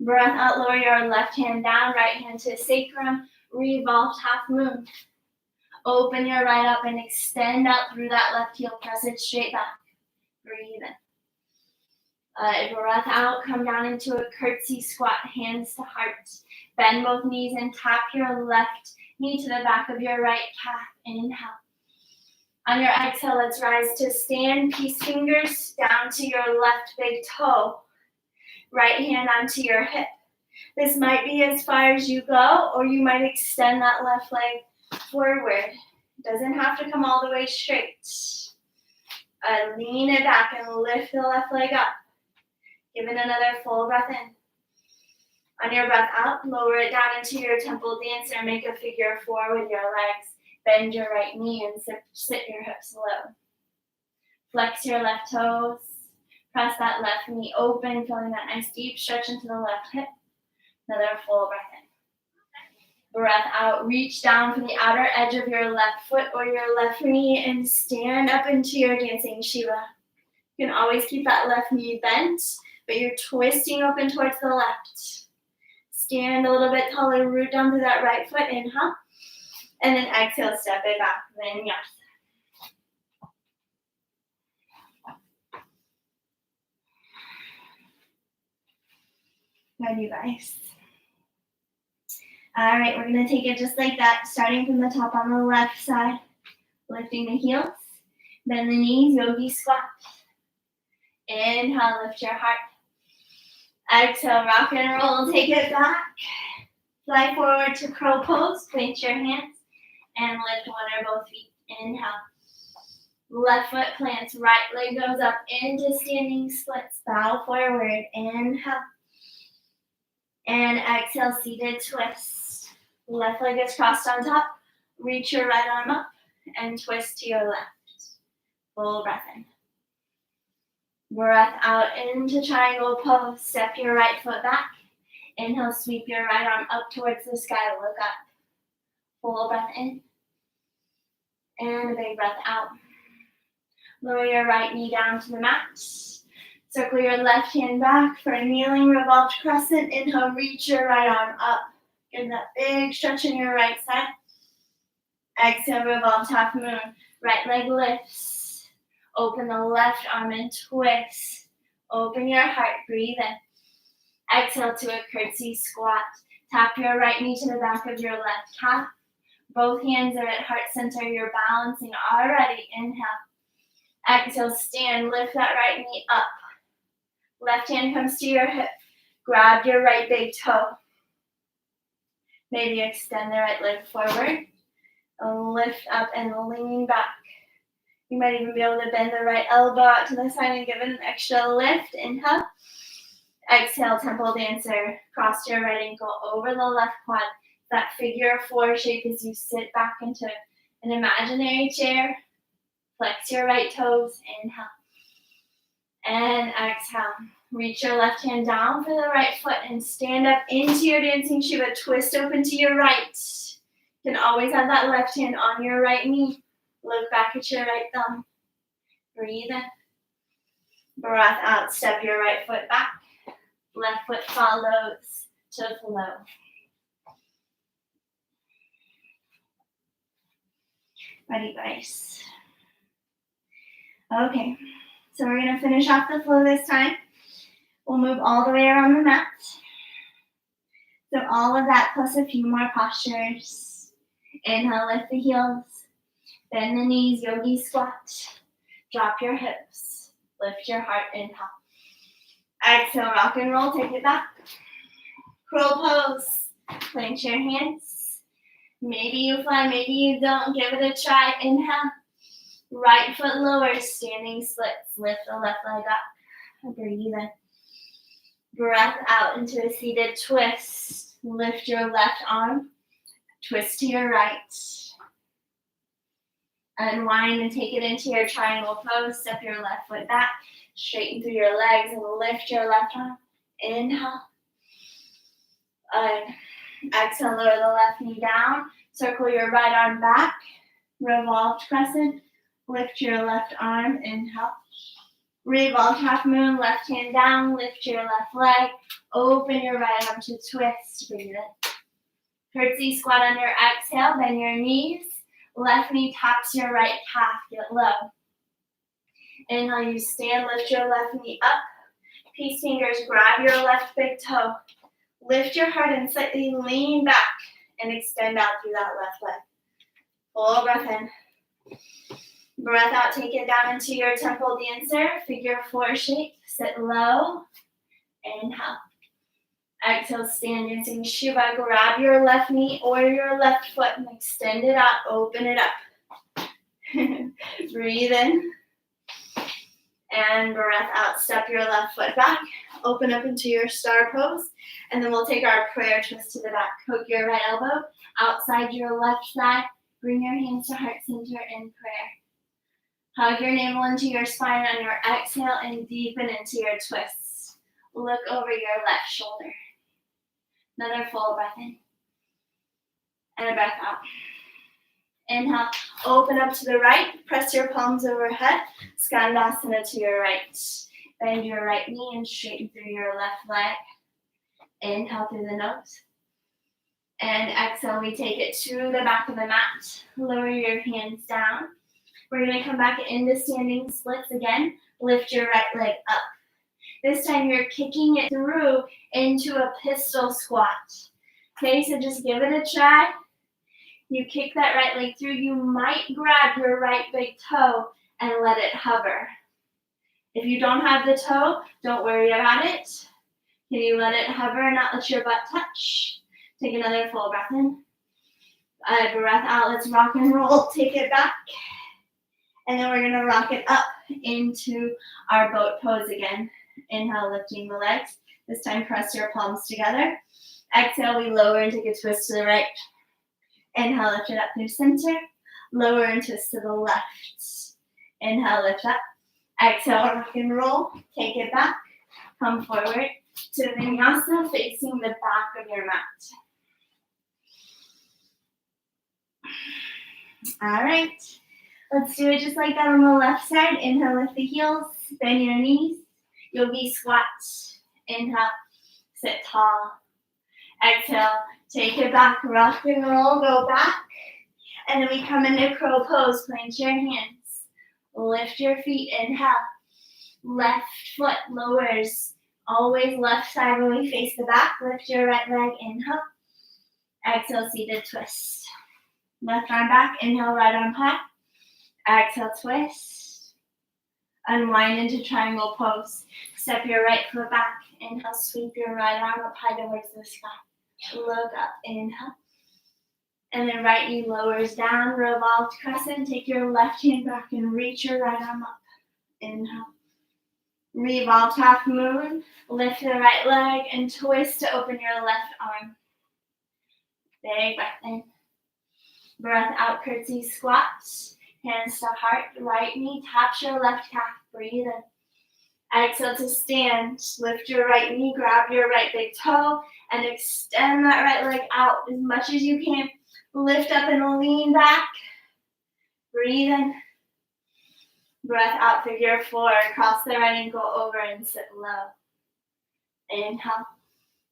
A: Breath out, lower your left hand down, right hand to sacrum. Revolve half moon. Open your right up and extend out through that left heel. Press it straight back. Breathe in. Breath out, come down into a curtsy squat, hands to heart. Bend both knees and tap your left knee to the back of your right calf. Inhale. On your exhale, let's rise to stand. Peace fingers down to your left big toe. Right hand onto your hip. This might be as far as you go, or you might extend that left leg forward. It doesn't have to come all the way straight. Lean it back and lift the left leg up. Give it another full breath in. On your breath out, lower it down into your temple dancer. Make a figure four with your legs. Bend your right knee and sit your hips low. Flex your left toes. Press that left knee open, feeling that nice deep stretch into the left hip. Another full breath in. Breath out, reach down from the outer edge of your left foot or your left knee and stand up into your dancing Shiva. You can always keep that left knee bent, but you're twisting open towards the left. Stand a little bit taller, root down through that right foot, inhale. And then exhale, step it back, vinyasa. Good, you guys. All right, we're going to take it just like that, starting from the top on the left side, lifting the heels, bend the knees, yogi squat. Inhale, lift your heart. Exhale, rock and roll, take it back. Fly forward to crow pose, plant your hands, and lift one or both feet. Inhale. Left foot plants, right leg goes up into standing splits. Bow forward, inhale. And exhale, seated twist. Left leg is crossed on top. Reach your right arm up and twist to your left. Full breath in. Breath out into triangle pose. Step your right foot back. Inhale, sweep your right arm up towards the sky. Look up. Full breath in. And a big breath out. Lower your right knee down to the mat. Circle your left hand back for a kneeling revolved crescent. Inhale, reach your right arm up. Give that big stretch in your right side. Exhale, revolved half moon. Right leg lifts. Open the left arm and twist. Open your heart, breathe in. Exhale to a curtsy squat. Tap your right knee to the back of your left calf. Both hands are at heart center. You're balancing already. Inhale. Exhale, stand. Lift that right knee up. Left hand comes to your hip. Grab your right big toe. Maybe extend the right leg forward. Lift up and lean back. You might even be able to bend the right elbow out to the side and give it an extra lift. Inhale. Exhale, temple dancer. Cross your right ankle over the left quad. That figure 4 shape as you sit back into an imaginary chair. Flex your right toes. Inhale. And exhale. Reach your left hand down for the right foot and stand up into your dancing Shiva. Twist open to your right. You can always have that left hand on your right knee. Look back at your right thumb. Breathe in. Breath out. Step your right foot back. Left foot follows to flow. Ready, guys? Okay, so we're going to finish off the flow this time. We'll move all the way around the mat. So all of that plus a few more postures. Inhale, lift the heels. Bend the knees, yogi squat. Drop your hips. Lift your heart, inhale. Exhale, rock and roll, take it back. Crow pose. Clench your hands. Maybe you fly, maybe you don't. Give it a try. Inhale. Right foot lower, standing splits. Lift the left leg up. Breathe in. Breath out into a seated twist. Lift your left arm. Twist to your right. Unwind and take it into your triangle pose. Step your left foot back. Straighten through your legs and lift your left arm. Inhale. Exhale, lower the left knee down. Circle your right arm back. Revolved crescent. Lift your left arm. Inhale. Revolved half moon. Left hand down. Lift your left leg. Open your right arm to twist. Breathe in. Curtsy squat on your exhale. Bend your knees. Left knee taps your right calf. Get low. Inhale, you stand. Lift your left knee up. Peace fingers. Grab your left big toe. Lift your heart and slightly lean back and extend out through that left leg. Full breath in. Breath out. Take it down into your temple dancer. Figure 4 shape. Sit low. Inhale. Exhale, stand dancing Shiva. Grab your left knee or your left foot and extend it out. Open it up. Breathe in. And breath out. Step your left foot back. Open up into your star pose. And then we'll take our prayer twist to the back. Hook your right elbow outside your left thigh. Bring your hands to heart center in prayer. Hug your navel into your spine on your exhale and deepen into your twists. Look over your left shoulder. Another full breath in. And a breath out. Inhale, open up to the right. Press your palms overhead. Skandasana to your right. Bend your right knee and straighten through your left leg. Inhale through the nose. And exhale, we take it to the back of the mat. Lower your hands down. We're going to come back into standing splits again. Lift your right leg up. This time you're kicking it through into a pistol squat. Okay, so just give it a try. You kick that right leg through. You might grab your right big toe and let it hover. If you don't have the toe, don't worry about it. Can you let it hover and not let your butt touch? Take another full breath in. Breath out. Let's rock and roll. Take it back. And then we're going to rock it up into our boat pose again. Inhale, lifting the legs. This time, press your palms together. Exhale, we lower and take a twist to the right. Inhale, lift it up through center. Lower and twist to the left. Inhale, lift up. Exhale, rock and roll. Take it back. Come forward to vinyasa, facing the back of your mat. All right. Let's do it just like that on the left side. Inhale, lift the heels. Bend your knees. Yogi squat. Inhale, sit tall. Exhale, take it back. Rock and roll, go back. And then we come into crow pose. Plant your hands. Lift your feet. Inhale. Left foot lowers. Always left side when we face the back. Lift your right leg. Inhale. Exhale, seated twist. Left arm back. Inhale, right arm high. Exhale, twist. Unwind into triangle pose. Step your right foot back. Inhale, sweep your right arm up high towards the sky. Look up. Inhale. And then right knee lowers down. Revolved crescent. Take your left hand back and reach your right arm up. Inhale. Revolve half moon. Lift the right leg and twist to open your left arm. Big breath in. Breath out, curtsy squat. Hands to heart. Right knee taps your left calf. Breathe in. Exhale to stand. Lift your right knee. Grab your right big toe and extend that right leg out as much as you can. Lift up and lean back. Breathe in. Breath out, figure four. Cross the right ankle over and sit low. Inhale.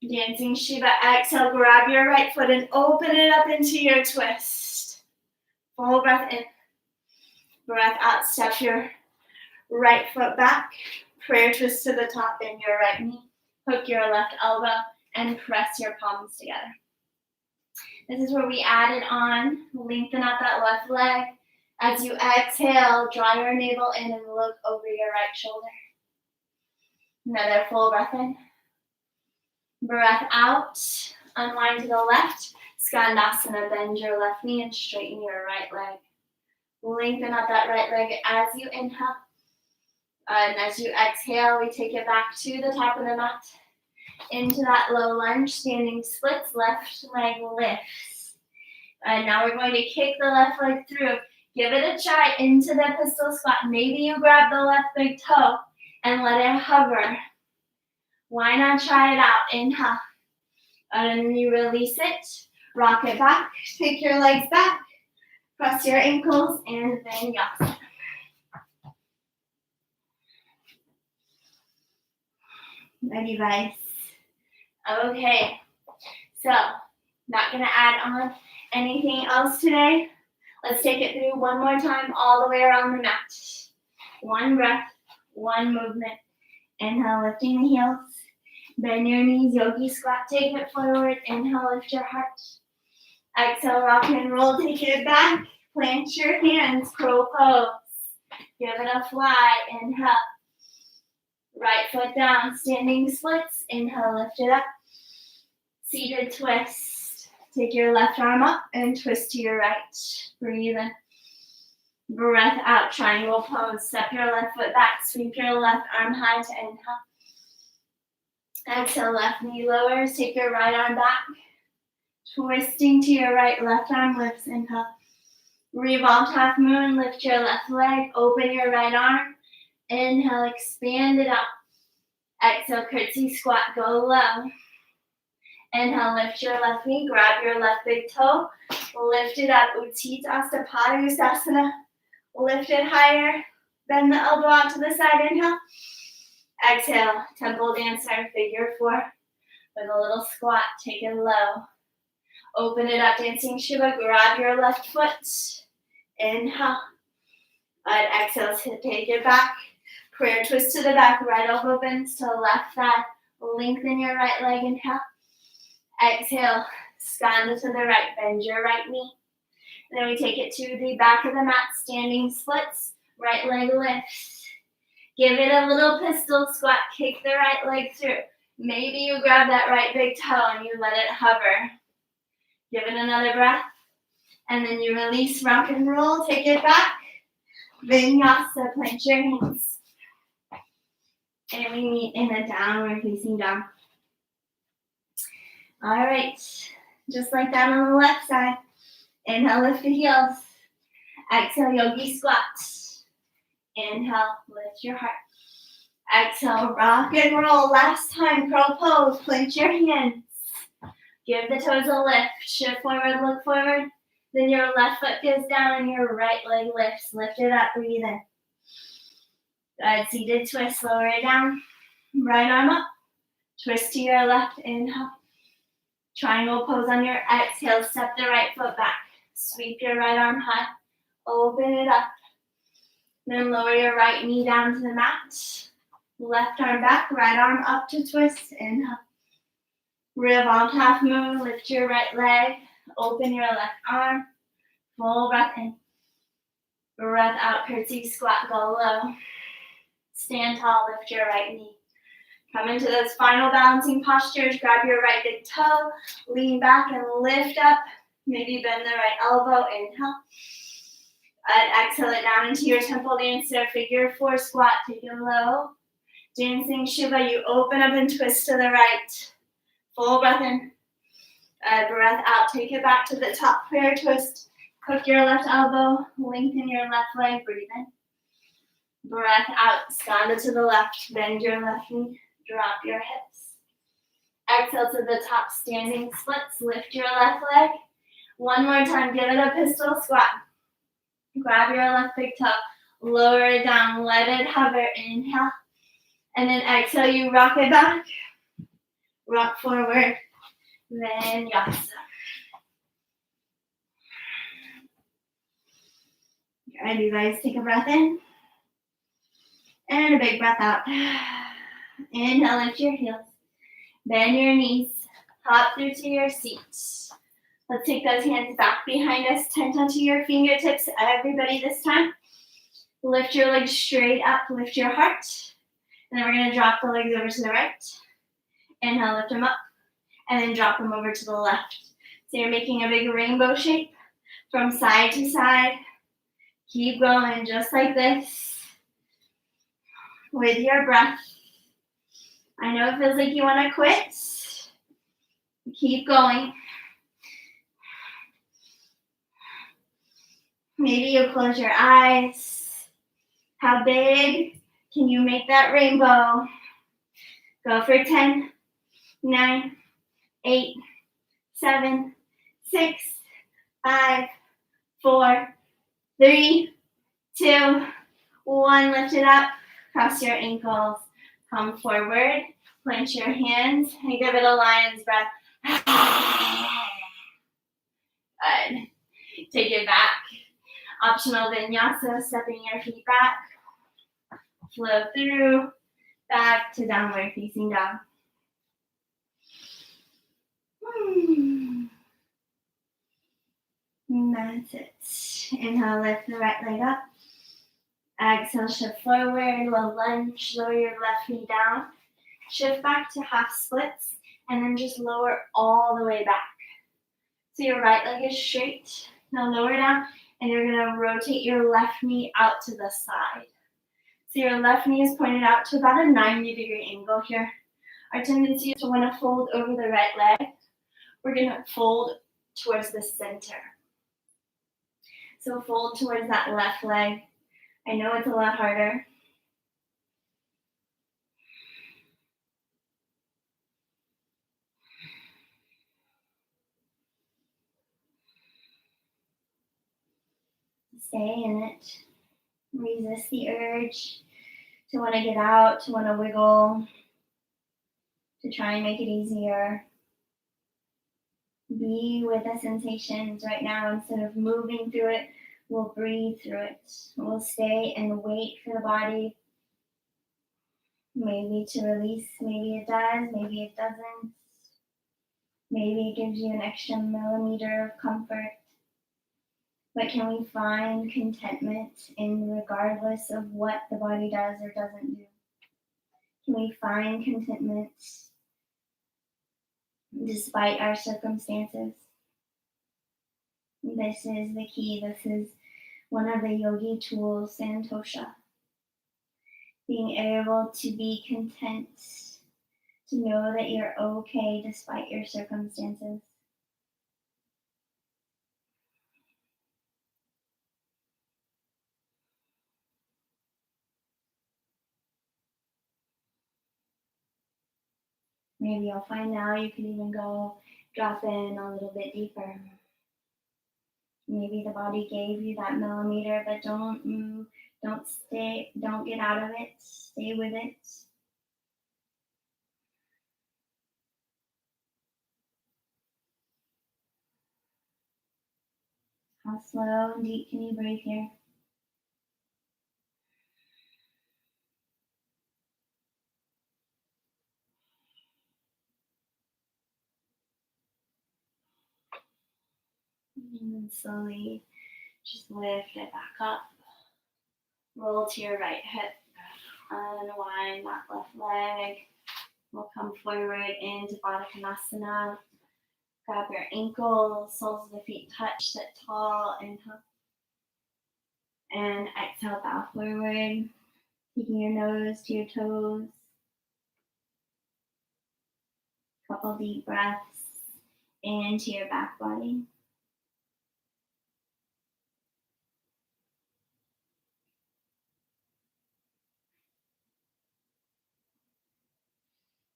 A: Dancing Shiva. Exhale, grab your right foot and open it up into your twist. Full breath in. Breath out, step your right foot back. Prayer twist to the top, bend your right knee. Hook your left elbow and press your palms together. This is where we added on. Lengthen out that left leg. As you exhale, draw your navel in and look over your right shoulder. Another full breath in. Breath out. Unwind to the left. Skandasana. Bend your left knee and straighten your right leg. Lengthen out that right leg as you inhale. And as you exhale, we take it back to the top of the mat. Into that low lunge, standing splits, left leg lifts. And now we're going to kick the left leg through. Give it a try into the pistol squat. Maybe you grab the left big toe and let it hover. Why not try it out? Inhale. And then you release it. Rock it back. Take your legs back. Cross your ankles and vinyasa. Ready, guys? Okay. So, not going to add on anything else today. Let's take it through one more time all the way around the mat. One breath, one movement. Inhale, lifting the heels. Bend your knees, yogi squat, take it forward. Inhale, lift your heart. Exhale, rock and roll, take it back. Plant your hands, crow pose. Give it a fly. Inhale. Right foot down, standing splits. Inhale, lift it up. Seated twist. Take your left arm up and twist to your right. Breathe in. Breath out, triangle pose. Step your left foot back. Sweep your left arm high to inhale. Exhale, left knee lowers. Take your right arm back. Twisting to your right, left arm lifts. Inhale. Revolve half moon. Lift your left leg. Open your right arm. Inhale, expand it out. Exhale, curtsy squat, go low. Inhale, lift your left knee, grab your left big toe, lift it up, Utthita Padangusthasana. Lift it higher, bend the elbow out to the side, inhale. Exhale, temple dancer, figure four. With a little squat, take it low. Open it up, dancing Shiva, grab your left foot. Inhale. And exhale, take it back. Prayer twist to the back, right elbow bends to the left thigh. Lengthen your right leg, inhale. Exhale, skanda to the right, bend your right knee. And then we take it to the back of the mat, standing splits, right leg lifts. Give it a little pistol squat, kick the right leg through. Maybe you grab that right big toe and you let it hover. Give it another breath. And then you release, rock and roll, take it back. Vinyasa, plant your hands. And we meet in a downward facing dog. All right, just like that on the left side. Inhale, lift the heels. Exhale, yogi squat. Inhale, lift your heart. Exhale, rock and roll. Last time, curl pose. Clench your hands. Give the toes a lift. Shift forward, look forward. Then your left foot goes down and your right leg lifts. Lift it up, breathe in. Good, seated twist, lower it down. Right arm up. Twist to your left, inhale. Triangle pose on your exhale. Step the right foot back. Sweep your right arm high. Open it up. Then lower your right knee down to the mat. Left arm back, right arm up to twist. Inhale. Revolve half moon. Lift your right leg. Open your left arm. Full breath in. Breath out. Curtsy squat. Go low. Stand tall. Lift your right knee. Come into those final balancing postures. Grab your right big toe. Lean back and lift up. Maybe bend the right elbow. Inhale. And exhale it down into your temple dance. So figure four squat. Take it low. Dancing Shiva. You open up and twist to the right. Full breath in. Breath out. Take it back to the top. Prayer twist. Hook your left elbow. Lengthen your left leg. Breathe in. Breath out. Skanda to the left. Bend your left knee. Drop your hips. Exhale to the top. Standing splits. Lift your left leg. One more time. Give it a pistol squat. Grab your left big toe, lower it down, let it hover, inhale, and then exhale, you rock it back, rock forward, vinyasa. Alright, you guys, take a breath in, and a big breath out. Inhale, lift your heels, bend your knees, hop through to your seat. Let's take those hands back behind us, tent onto your fingertips. Everybody this time, lift your legs straight up, lift your heart. And then we're going to drop the legs over to the right. Inhale, lift them up. And then drop them over to the left. So you're making a big rainbow shape from side to side. Keep going just like this with your breath. I know it feels like you want to quit. Keep going. Maybe you close your eyes. How big can you make that rainbow? Go for 10, 9, 8, 7, 6, 5, 4, 3, 2, 1. Lift it up. Cross your ankles. Come forward. Clench your hands and give it a lion's breath. Good. Take it back. Optional vinyasa, stepping your feet back. Flow through, back to downward facing dog. And that's it. Inhale, lift the right leg up. Exhale, shift forward, low lunge, lower your left knee down. Shift back to half splits, and then just lower all the way back. So your right leg is straight. Now lower down, and you're going to rotate your left knee out to the side. So your left knee is pointed out to about a 90-degree angle here. Our tendency is to want to fold over the right leg. We're going to fold towards the center. So fold towards that left leg. I know it's a lot harder. Stay in it. Resist the urge to want to get out, to want to wiggle, to try and make it easier. Be with the sensations right now. Instead of moving through it, we'll breathe through it. We'll stay and wait for the body maybe to release. Maybe it does, maybe it doesn't. Maybe it gives you an extra millimeter of comfort. But can we find contentment in regardless of what the body does or doesn't do? Can we find contentment despite our circumstances? This is the key. This is one of the yogi tools, Santosha. Being able to be content, to know that you're okay despite your circumstances. Maybe you'll find now you can even go drop in a little bit deeper. Maybe the body gave you that millimeter, but don't move, don't stay, don't get out of it, stay with it. How slow and deep can you breathe here? And then slowly just lift it back up. Roll to your right hip. Unwind that left leg. We'll come forward into Baddha Konasana. Grab your ankles, soles of the feet touch, sit tall, inhale. And exhale, bow forward. Taking your nose to your toes. Couple deep breaths into your back body.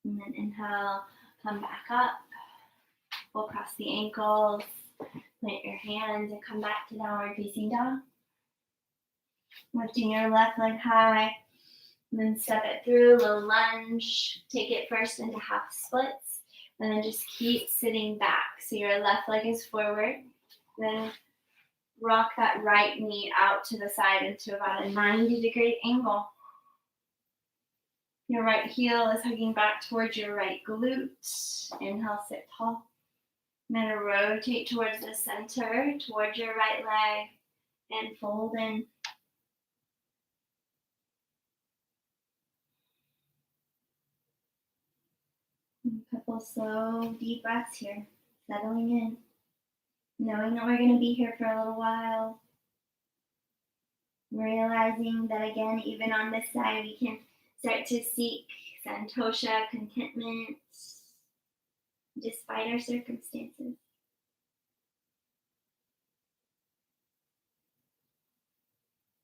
A: And then inhale, come back up. We'll cross the ankles, plant your hands, and come back to downward facing dog. Lifting your left leg high, and then step it through, little lunge. Take it first into half splits, and then just keep sitting back. So your left leg is forward. Then rock that right knee out to the side into about a 90-degree angle. Your right heel is hugging back towards your right glute. Inhale, sit tall. And then rotate towards the center, towards your right leg, and fold in. A couple slow, deep breaths here, settling in. Knowing that we're going to be here for a little while. Realizing that, again, even on this side, we can start to seek santosha, contentment, despite our circumstances.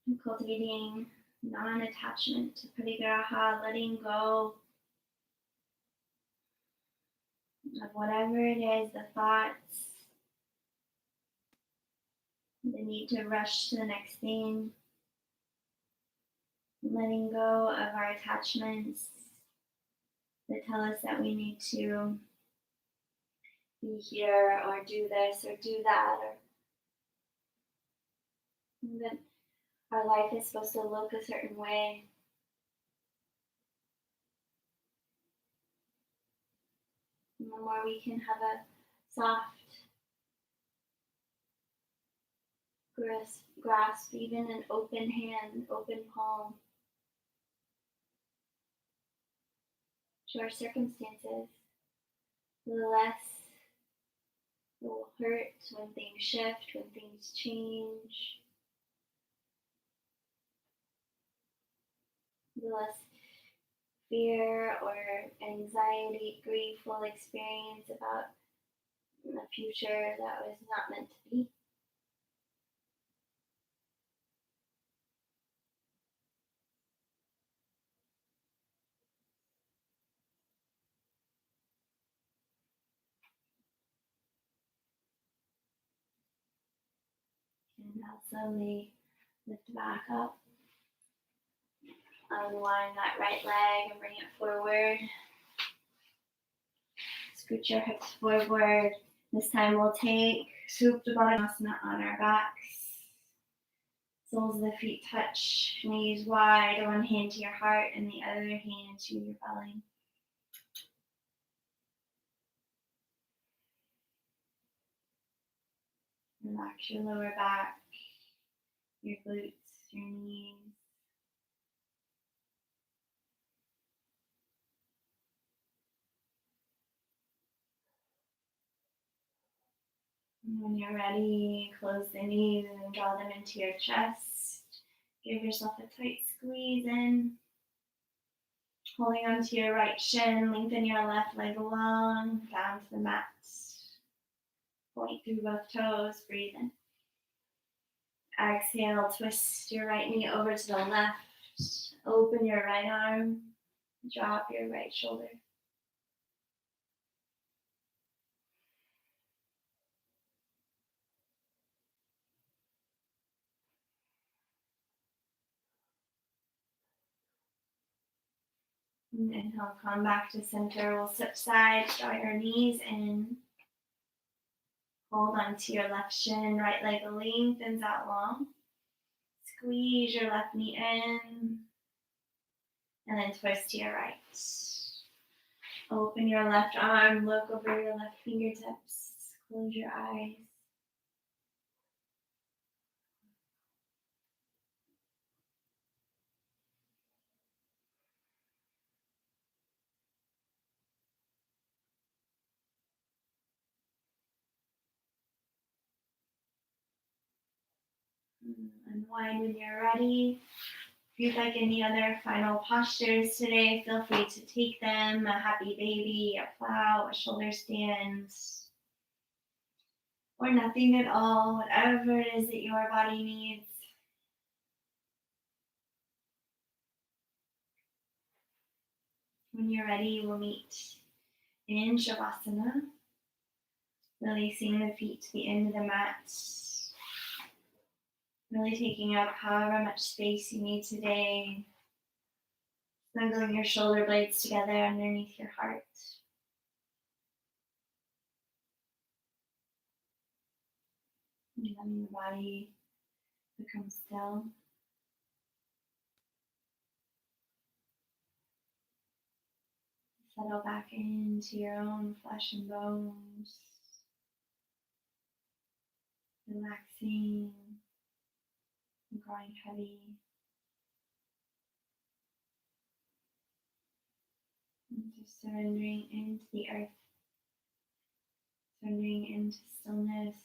A: And cultivating non-attachment to parigraha, letting go of whatever it is, the thoughts, the need to rush to the next thing, letting go of our attachments that tell us that we need to be here or do this or do that, or that our life is supposed to look a certain way. And the more we can have a soft grasp, even an open hand, open palm to our circumstances, the less it will hurt when things shift, when things change, the less fear or anxiety, grief will experience about a future that was not meant to be. And now slowly lift back up. Unwind that right leg and bring it forward. Scoot your hips forward. This time we'll take Supta Baddha Konasana on our backs. Soles of the feet touch, knees wide, one hand to your heart and the other hand to your belly. Relax your lower back, your glutes, your knees. And when you're ready, close the knees and draw them into your chest. Give yourself a tight squeeze in. Holding onto your right shin, lengthen your left leg long, down to the mat. Point through both toes, breathe in. Exhale, twist your right knee over to the left. Open your right arm, drop your right shoulder. And inhale, come back to center. We'll switch sides, draw your knees in. Hold onto your left shin, right leg lengthens out long. Squeeze your left knee in. And then twist to your right. Open your left arm, look over your left fingertips. Close your eyes. Unwind when you're ready. If you'd like any other final postures today, feel free to take them. A happy baby, a plow, a shoulder stand, or nothing at all, whatever it is that your body needs. When you're ready, we'll meet in Shavasana, releasing the feet to the end of the mat. Really taking up however much space you need today. Snuggling your shoulder blades together underneath your heart. And letting the body become still. Settle back into your own flesh and bones. Relaxing and growing heavy. And just surrendering into the earth. Surrendering into stillness.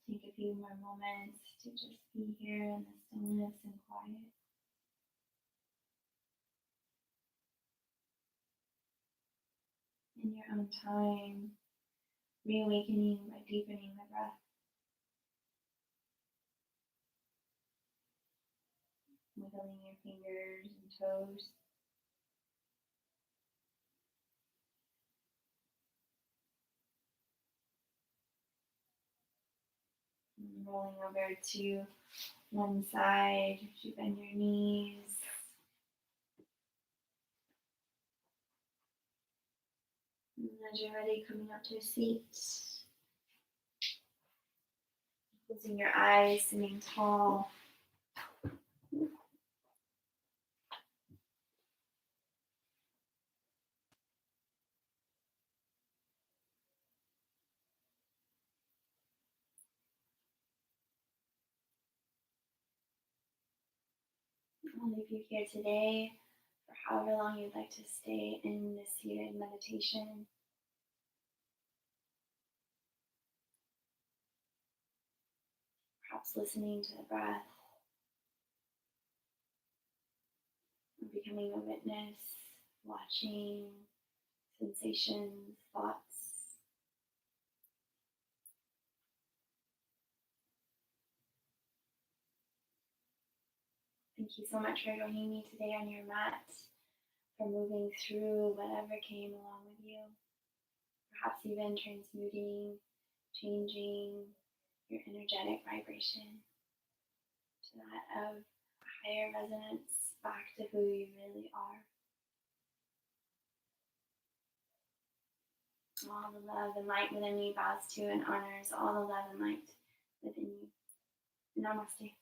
A: Take a few more moments to just be here in the stillness and quiet. In your own time, reawakening by deepening the breath. Wiggling your fingers and toes. And rolling over to one side, you bend your knees. And as you're ready, coming up to a seat. Closing your eyes, sitting tall. I'll leave you here today for however long you'd like to stay in this seated meditation. Perhaps listening to the breath, or becoming a witness, watching sensations, thoughts. Thank you so much for joining me today on your mat, for moving through whatever came along with you, perhaps even transmuting, changing your energetic vibration to that of a higher resonance back to who you really are. All the love and light within you bows to and honors all the love and light within you. Namaste.